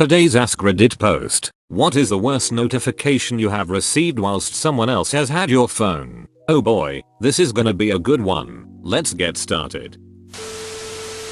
Today's AskReddit post. What is the worst notification you have received whilst someone else has had your phone? Oh boy, this is gonna be a good one. Let's get started.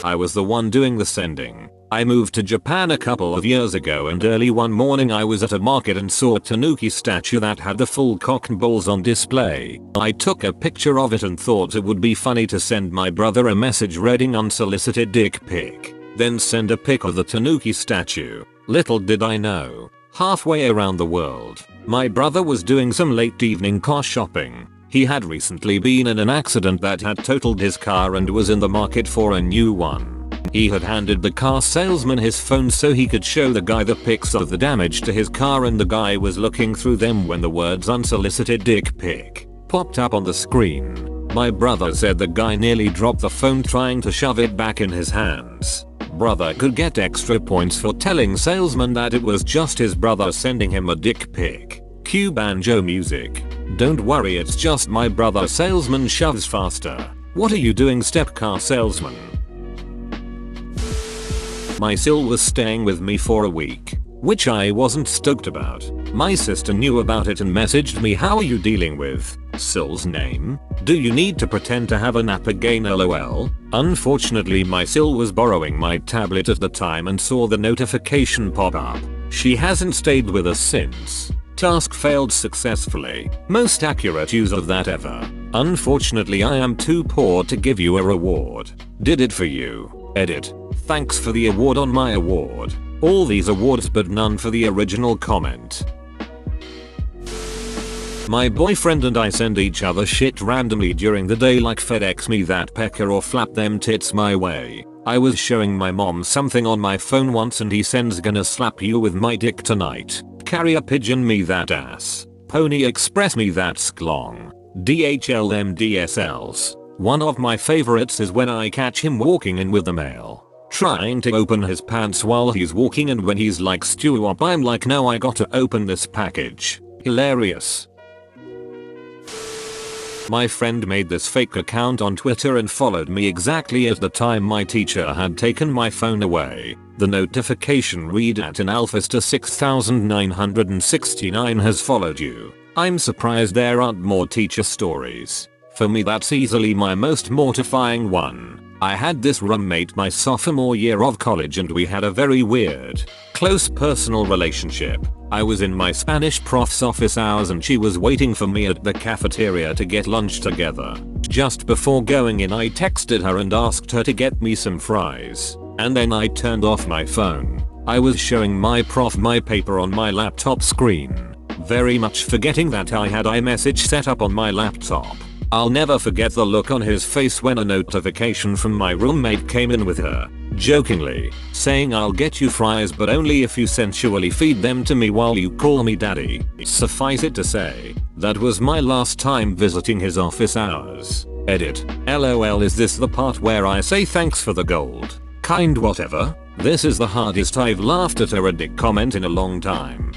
I was the one doing the sending. I moved to Japan a couple of years ago and early one morning I was at a market and saw a tanuki statue that had the full cock and balls on display. I took a picture of it and thought it would be funny to send my brother a message reading unsolicited dick pic. Then send a pic of the tanuki statue. Little did I know, halfway around the world, my brother was doing some late evening car shopping. He had recently been in an accident that had totaled his car and was in the market for a new one. He had handed the car salesman his phone so he could show the guy the pics of the damage to his car, and the guy was looking through them when the words unsolicited dick pic popped up on the screen. My brother said the guy nearly dropped the phone trying to shove it back in his hands. Brother could get extra points for telling salesman that it was just his brother sending him a dick pic. Cue banjo music. Don't worry, it's just my brother. Salesman shoves faster. What are you doing, step car salesman? My sil was staying with me for a week, which I wasn't stoked about. My sister knew about it and messaged me, how are you dealing with sil's name? Do you need to pretend to have a nap again, lol? Unfortunately my sil was borrowing my tablet at the time and saw the notification pop up. She hasn't stayed with us since. Task failed successfully. Most accurate use of that ever. Unfortunately I am too poor to give you a reward. Did it for you. Edit. Thanks for the award on my award. All these awards but none for the original comment. My boyfriend and I send each other shit randomly during the day, like FedEx me that pecker or flap them tits my way. I was showing my mom something on my phone once and he sends gonna slap you with my dick tonight. Carrier pigeon me that ass. Pony Express me that sklong. DHL DSLs. One of my favorites is when I catch him walking in with the mail, trying to open his pants while he's walking, and when he's like stew up I'm like, no, I gotta open this package. Hilarious. My friend made this fake account on Twitter and followed me exactly at the time my teacher had taken my phone away. The notification read at an alphaster 6969 has followed you. I'm surprised there aren't more teacher stories. For me that's easily my most mortifying one. I had this roommate my sophomore year of college and we had a very weird, close personal relationship. I was in my Spanish prof's office hours and she was waiting for me at the cafeteria to get lunch together. Just before going in I texted her and asked her to get me some fries, and then I turned off my phone. I was showing my prof my paper on my laptop screen, very much forgetting that I had iMessage set up on my laptop. I'll never forget the look on his face when a notification from my roommate came in with her, jokingly, saying I'll get you fries but only if you sensually feed them to me while you call me daddy. Suffice it to say, that was my last time visiting his office hours. Edit. LOL, is this the part where I say thanks for the gold? Kind whatever. This is the hardest I've laughed at a Reddit comment in a long time.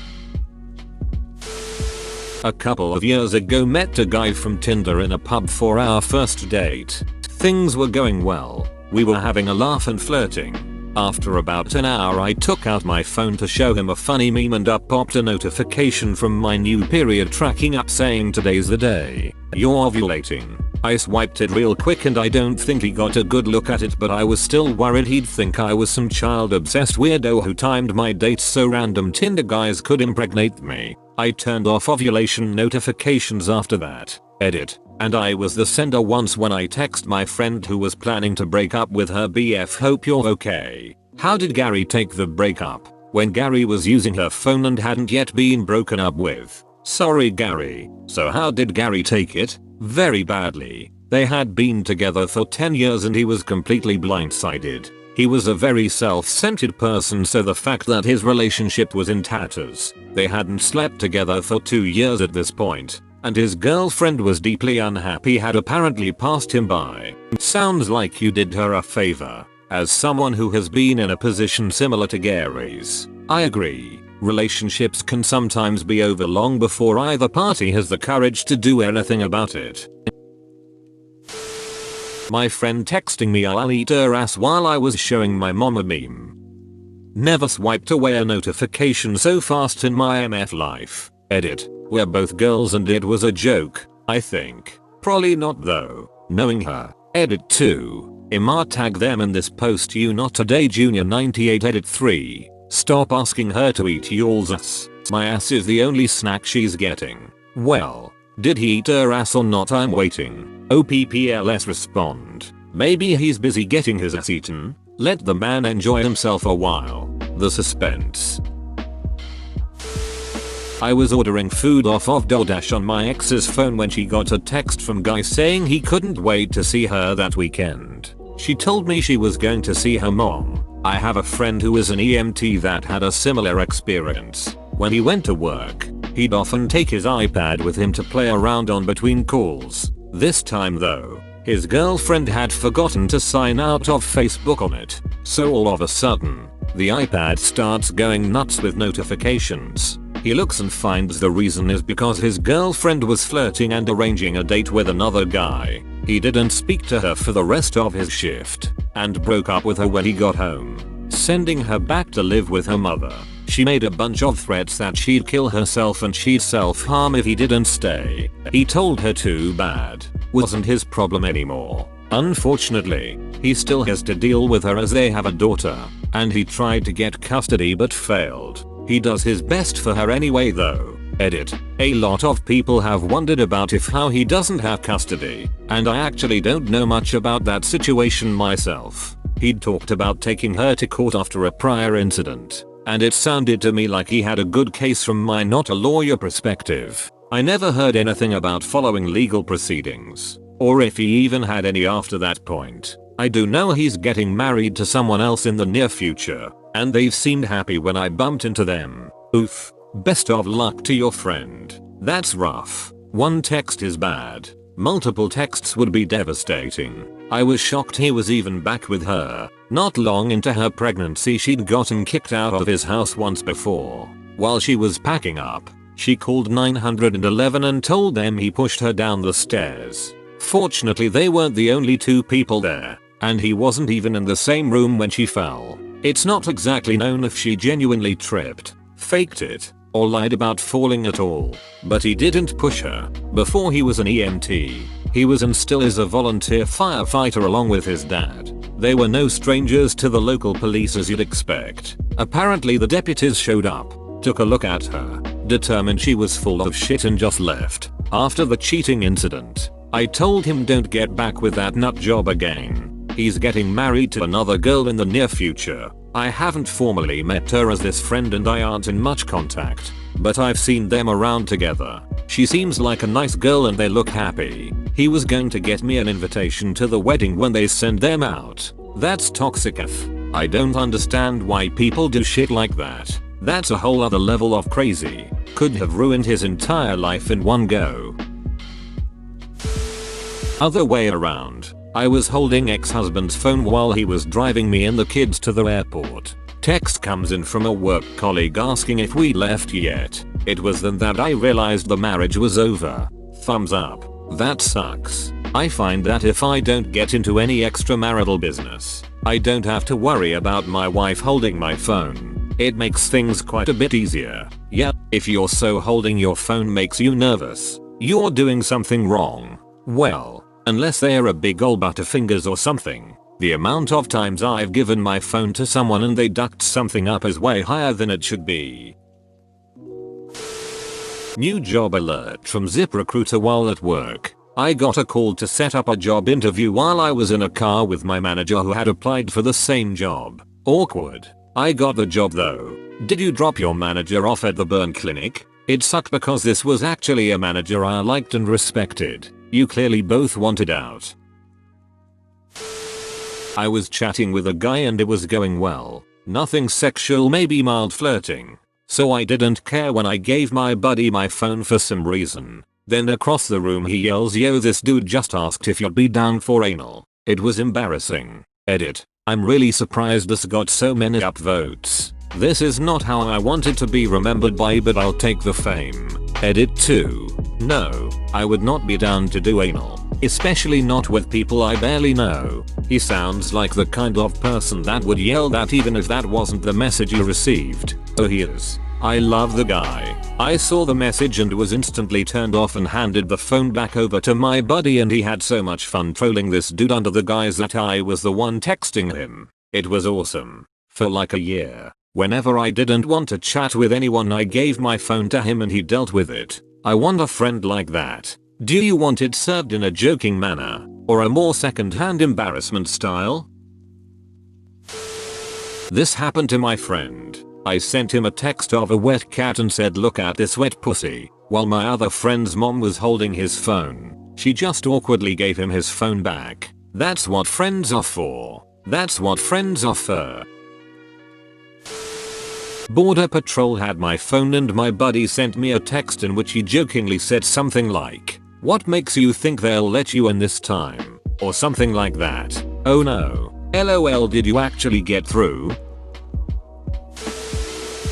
A couple of years ago met a guy from Tinder in a pub for our first date. Things were going well. We were having a laugh and flirting. After about an hour I took out my phone to show him a funny meme and up popped a notification from my new period tracking app saying today's the day you're ovulating. I swiped it real quick and I don't think he got a good look at it, but I was still worried he'd think I was some child obsessed weirdo who timed my dates so random Tinder guys could impregnate me. I turned off ovulation notifications after that. Edit. And I was the sender once when I text my friend who was planning to break up with her BF, hope you're okay. How did Gary take the breakup? When Gary was using her phone and hadn't yet been broken up with. Sorry Gary. So how did Gary take it? Very badly. They had been together for 10 years and he was completely blindsided. He was a very self-centered person, so the fact that his relationship was in tatters, they hadn't slept together for 2 years at this point, and his girlfriend was deeply unhappy, had apparently passed him by. Sounds like you did her a favor. As someone who has been in a position similar to Gary's, I agree. Relationships can sometimes be over long before either party has the courage to do anything about it. My friend texting me I'll eat her ass while I was showing my mom a meme. Never swiped away a notification so fast in my MF life. Edit. We're both girls and it was a joke, I think. Probably not though, knowing her. Edit 2. Ima tag them in this post you not today Junior 98. Edit 3. Stop asking her to eat y'all's ass. My ass is the only snack she's getting. Well, did he eat her ass or not? I'm waiting. OPPLS respond. Maybe he's busy getting his ass eaten. Let the man enjoy himself a while. The suspense. I was ordering food off of DoorDash on my ex's phone when she got a text from guy saying he couldn't wait to see her that weekend. She told me she was going to see her mom. I have a friend who is an EMT that had a similar experience. When he went to work, he'd often take his iPad with him to play around on between calls. This time though, his girlfriend had forgotten to sign out of Facebook on it. So all of a sudden, the iPad starts going nuts with notifications. He looks and finds the reason is because his girlfriend was flirting and arranging a date with another guy. He didn't speak to her for the rest of his shift and broke up with her when he got home, sending her back to live with her mother. She made a bunch of threats that she'd kill herself and she'd self-harm if he didn't stay. He told her too bad wasn't his problem anymore. Unfortunately, he still has to deal with her as they have a daughter, and he tried to get custody but failed. He does his best for her anyway though. Edit. A lot of people have wondered about if how he doesn't have custody, and I actually don't know much about that situation myself. He'd talked about taking her to court after a prior incident, and it sounded to me like he had a good case from my not a lawyer perspective. I never heard anything about following legal proceedings, or if he even had any after that point. I do know he's getting married to someone else in the near future, and they've seemed happy when I bumped into them. Oof. Best of luck to your friend. That's rough. One text is bad. Multiple texts would be devastating. I was shocked he was even back with her. Not long into her pregnancy she'd gotten kicked out of his house once before. While she was packing up, she called 911 and told them he pushed her down the stairs. Fortunately they weren't the only two people there, and he wasn't even in the same room when she fell. It's not exactly known if she genuinely tripped, faked it, or lied about falling at all, but he didn't push her. Before he was an EMT, he was and still is a volunteer firefighter along with his dad. They were no strangers to the local police as you'd expect. Apparently the deputies showed up, took a look at her, determined she was full of shit and just left. After the cheating incident, I told him don't get back with that nut job again. He's getting married to another girl in the near future. I haven't formally met her as this friend and I aren't in much contact, but I've seen them around together. She seems like a nice girl and they look happy. He was going to get me an invitation to the wedding when they send them out. That's toxic F. I don't understand why people do shit like that. That's a whole other level of crazy. Could have ruined his entire life in one go. Other way around. I was holding ex-husband's phone while he was driving me and the kids to the airport. Text comes in from a work colleague asking if we left yet. It was then that I realized the marriage was over. Thumbs up. That sucks. I find that if I don't get into any extramarital business, I don't have to worry about my wife holding my phone. It makes things quite a bit easier. Yeah, if you're so holding your phone makes you nervous, you're doing something wrong. Well, unless they're a big ol' butterfingers or something. The amount of times I've given my phone to someone and they ducked something up is way higher than it should be. New job alert from ZipRecruiter while at work. I got a call to set up a job interview while I was in a car with my manager who had applied for the same job. Awkward. I got the job though. Did you drop your manager off at the burn clinic? It sucked because this was actually a manager I liked and respected. You clearly both wanted out. I was chatting with a guy and it was going well. Nothing sexual, maybe mild flirting. So I didn't care when I gave my buddy my phone for some reason. Then across the room he yells, "Yo, this dude just asked if you'd be down for anal." It was embarrassing. Edit. I'm really surprised this got so many upvotes. This is not how I wanted to be remembered by, but I'll take the fame. Edit 2. No, I would not be down to do anal. especially not with people I barely know. He sounds like the kind of person that would yell that even if that wasn't the message you received. Oh, he is. I love the guy. I saw the message and was instantly turned off and handed the phone back over to my buddy, and he had so much fun trolling this dude under the guise that I was the one texting him. It was awesome. For like a year, whenever I didn't want to chat with anyone, I gave my phone to him and he dealt with it. I want a friend like that. Do you want it served in a joking manner or a more second-hand embarrassment style? This happened to my friend. I sent him a text of a wet cat and said, "Look at this wet pussy," while my other friend's mom was holding his phone. She just awkwardly gave him his phone back. That's what friends are for. That's what friends are for. Border Patrol had my phone and my buddy sent me a text in which he jokingly said something like, "What makes you think they'll let you in this time?" or something like that. Oh no. LOL, did you actually get through?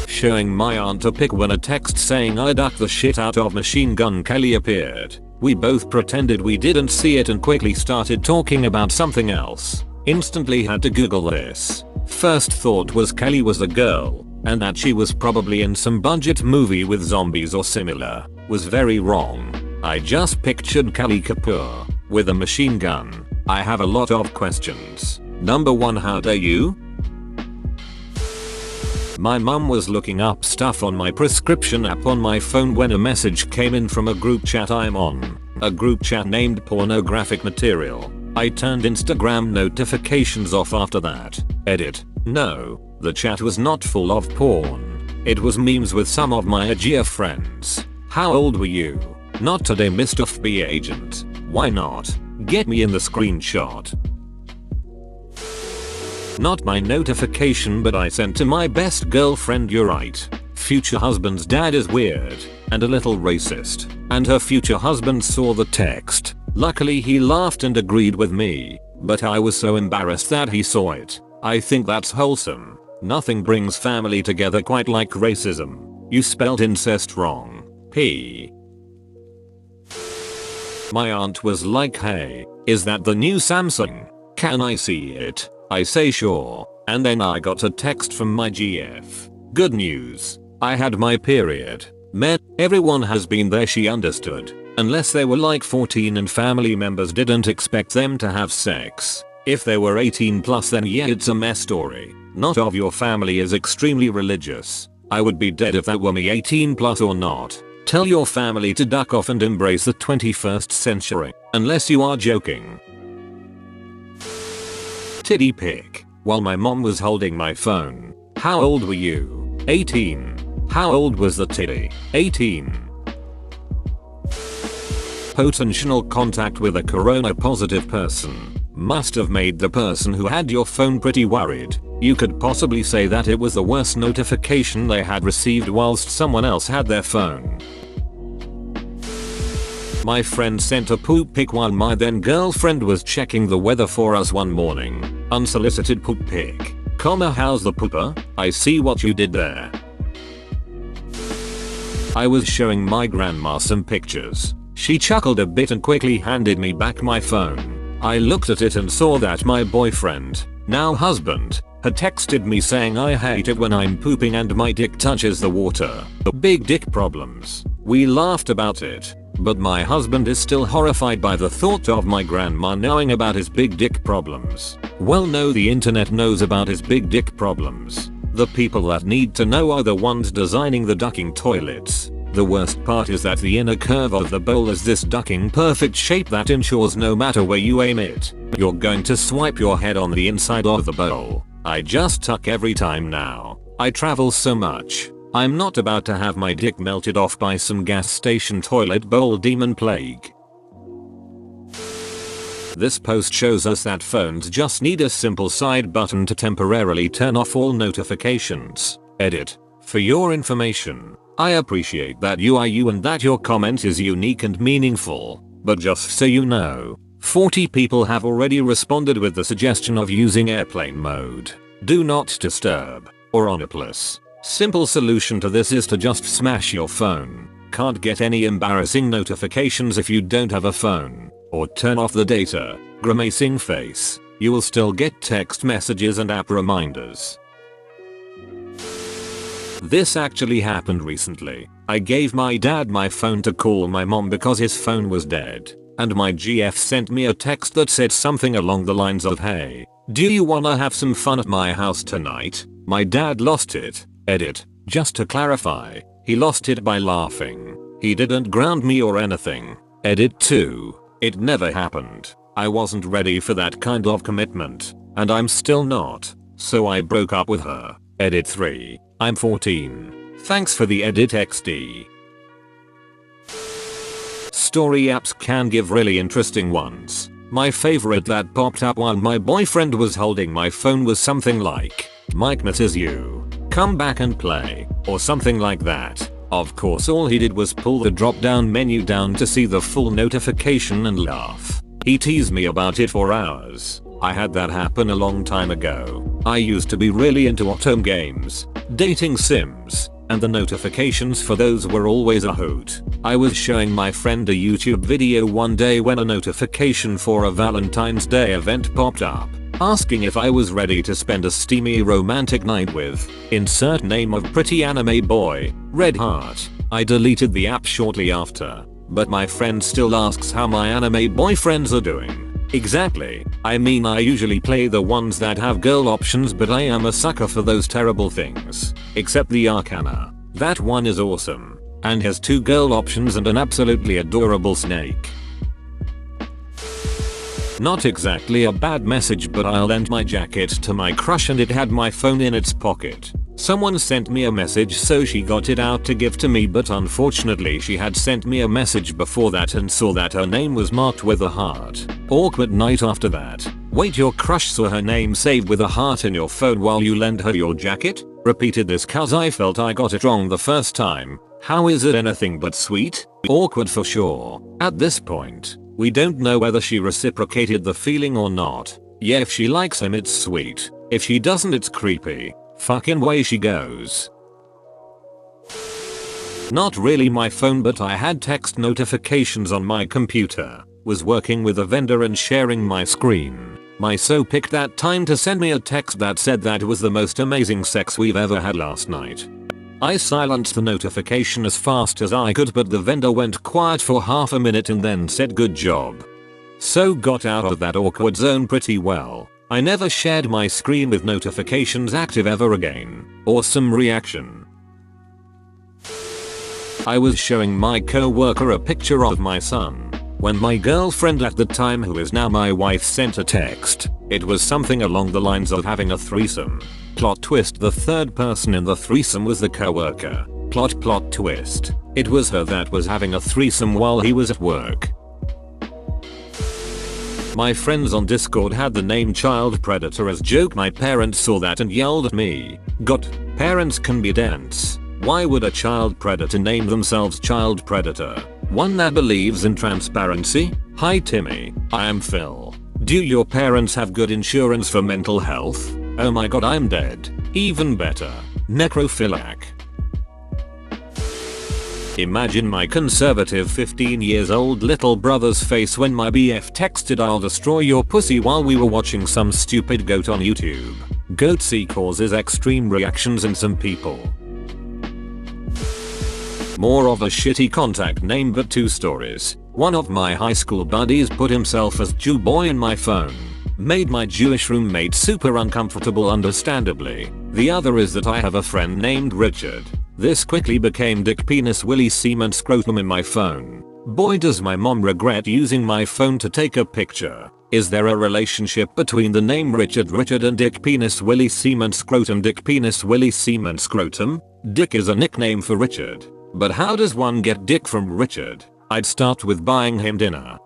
Showing my aunt a pic when a text saying "I ducked the shit out of Machine Gun Kelly" appeared. We both pretended we didn't see it and quickly started talking about something else. Instantly had to Google this. First thought was Kelly was a girl, and that she was probably in some budget movie with zombies or similar. Was very wrong. I just pictured Kelly Kapoor with a machine gun. I have a lot of questions. Number 1, how dare you? My mum was looking up stuff on my prescription app on my phone when a message came in from a group chat I'm on. A group chat named Pornographic Material. I turned Instagram notifications off after that. Edit. No, the chat was not full of porn. It was memes with some of my edgier friends. How old were you? Not today, Mr. FBI agent. Why not? Get me in the screenshot. Not my notification, but I sent to my best girlfriend, "You're right. Future husband's dad is weird and a little racist." And her future husband saw the text. Luckily he laughed and agreed with me, but I was so embarrassed that he saw it. I think that's wholesome. Nothing brings family together quite like racism. You spelled incest wrong. P. My aunt was like, "Hey, is that the new Samsung? Can I see it?" I say sure, and then I got a text from my GF. "Good news. I had my period." Meh, everyone has been there, she understood. Unless they were like 14 and family members didn't expect them to have sex. If they were 18 plus, then yeah, it's a mess story. Not of your family is extremely religious. I would be dead if that were me, 18 plus or not. Tell your family to duck off and embrace the 21st century. Unless you are joking. Titty pic. While my mom was holding my phone. How old were you? 18. How old was the titty? 18. Potential contact with a corona positive person. Must have made the person who had your phone pretty worried. You could possibly say that it was the worst notification they had received whilst someone else had their phone. My friend sent a poop pic while my then girlfriend was checking the weather for us one morning. Unsolicited poop pic. How's the pooper? I see what you did there. I was showing my grandma some pictures. She chuckled a bit and quickly handed me back my phone. I looked at it and saw that my boyfriend, now husband, had texted me saying, "I hate it when I'm pooping and my dick touches the water. Big dick problems." We laughed about it, but my husband is still horrified by the thought of my grandma knowing about his big dick problems. Well, no, the internet knows about his big dick problems. The people that need to know are the ones designing the ducking toilets. The worst part is that the inner curve of the bowl is this ducking perfect shape that ensures no matter where you aim it, you're going to swipe your head on the inside of the bowl. I just tuck every time now. I travel so much. I'm not about to have my dick melted off by some gas station toilet bowl demon plague. This post shows us that phones just need a simple side button to temporarily turn off all notifications. Edit. For your information, I appreciate that you are you and that your comment is unique and meaningful, but just so you know, 40 people have already responded with the suggestion of using airplane mode, do not disturb, or on plus. Simple solution to this is to just smash your phone. Can't get any embarrassing notifications if you don't have a phone. or turn off the data. Grimacing face. You will still get text messages and app reminders. This actually happened recently. I gave my dad my phone to call my mom because his phone was dead, and my GF sent me a text that said something along the lines of, "Hey, do you wanna have some fun at my house tonight?" My dad lost it. Edit. Just to clarify, he lost it by laughing. He didn't ground me or anything. Edit 2. It never happened. I wasn't ready for that kind of commitment, and I'm still not, so I broke up with her. Edit 3. I'm 14. Thanks for the edit XD. Story apps can give really interesting ones. My favorite that popped up while my boyfriend was holding my phone was something like, "Mike misses you. Come back and play," or something like that. Of course, all he did was pull the drop down menu down to see the full notification and laugh. He teased me about it for hours. I had that happen a long time ago. I used to be really into auto games, dating sims, and the notifications for those were always a hoot. I was showing my friend a YouTube video one day when a notification for a Valentine's Day event popped up, asking if I was ready to spend a steamy romantic night with, insert name of pretty anime boy, red heart. I deleted the app shortly after, but my friend still asks how my anime boyfriends are doing. Exactly. I mean, I usually play the ones that have girl options, but I am a sucker for those terrible things. Except the Arcana. That one is awesome, and has 2 girl options and an absolutely adorable snake. Not exactly a bad message, but I lent my jacket to my crush and it had my phone in its pocket. Someone sent me a message, so she got it out to give to me, but unfortunately she had sent me a message before that and saw that her name was marked with a heart. Awkward night after that. Wait, your crush saw her name saved with a heart in your phone while you lent her your jacket? Repeated this cause I felt I got it wrong the first time. How is it anything but sweet? Awkward for sure. At this point, we don't know whether she reciprocated the feeling or not. Yeah, if she likes him it's sweet. If she doesn't it's creepy. Fucking way she goes. Not really my phone, but I had text notifications on my computer. Was working with a vendor and sharing my screen. My so picked that time to send me a text that said that it was the most amazing sex we've ever had last night. I silenced the notification as fast as I could, but the vendor went quiet for half a minute and then said good job. So got out of that awkward zone pretty well. I never shared my screen with notifications active ever again. Awesome reaction. I was showing my co-worker a picture of my son when my girlfriend at the time, who is now my wife, sent a text. It was something along the lines of having a threesome. Plot twist, the third person in the threesome was the co-worker. Plot twist. It was her that was having a threesome while he was at work. My friends on Discord had the name Child Predator as joke. My parents saw that and yelled at me. God, parents can be dense. Why would a child predator name themselves Child Predator? One that believes in transparency? Hi Timmy, I am Phil. Do your parents have good insurance for mental health? Oh my god, I'm dead. Even better. Necrophiliac. Imagine my conservative 15 years old little brother's face when my BF texted "I'll destroy your pussy" while we were watching some stupid goat on YouTube. Goatsy causes extreme reactions in some people. More of a shitty contact name, but 2 stories. One of my high school buddies put himself as Jew boy in my phone. Made my Jewish roommate super uncomfortable, understandably. The other is that I have a friend named Richard. This quickly became Dick Penis Willy Semen Scrotum in my phone. Boy, does my mom regret using my phone to take a picture. Is there a relationship between the name Richard and Dick Penis Willy Semen Scrotum? Dick Penis Willy Semen Scrotum? Dick is a nickname for Richard. But how does one get dick from Richard? I'd start with buying him dinner.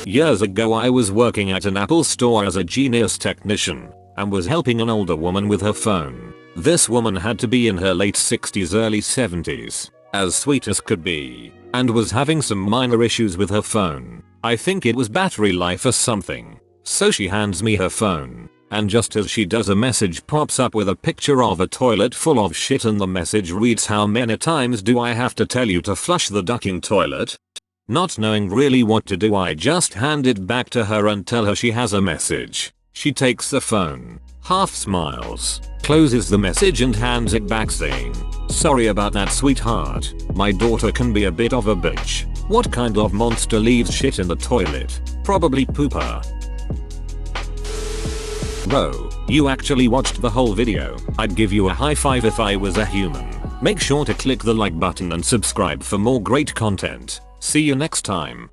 Years ago I was working at an Apple store as a Genius technician and was helping an older woman with her phone. This woman had to be in her late 60s early 70s, as sweet as could be, and was having some minor issues with her phone. I think it was battery life or something. So she hands me her phone, and just as she does, a message pops up with a picture of a toilet full of shit, and the message reads, "How many times do I have to tell you to flush the ducking toilet?" Not knowing really what to do, I just hand it back to her and tell her she has a message. She takes the phone, half smiles, closes the message and hands it back saying, "Sorry about that, sweetheart. My daughter can be a bit of a bitch. What kind of monster leaves shit in the toilet? Probably pooper." Bro, you actually watched the whole video. I'd give you a high five if I was a human. Make sure to click the like button and subscribe for more great content. See you next time.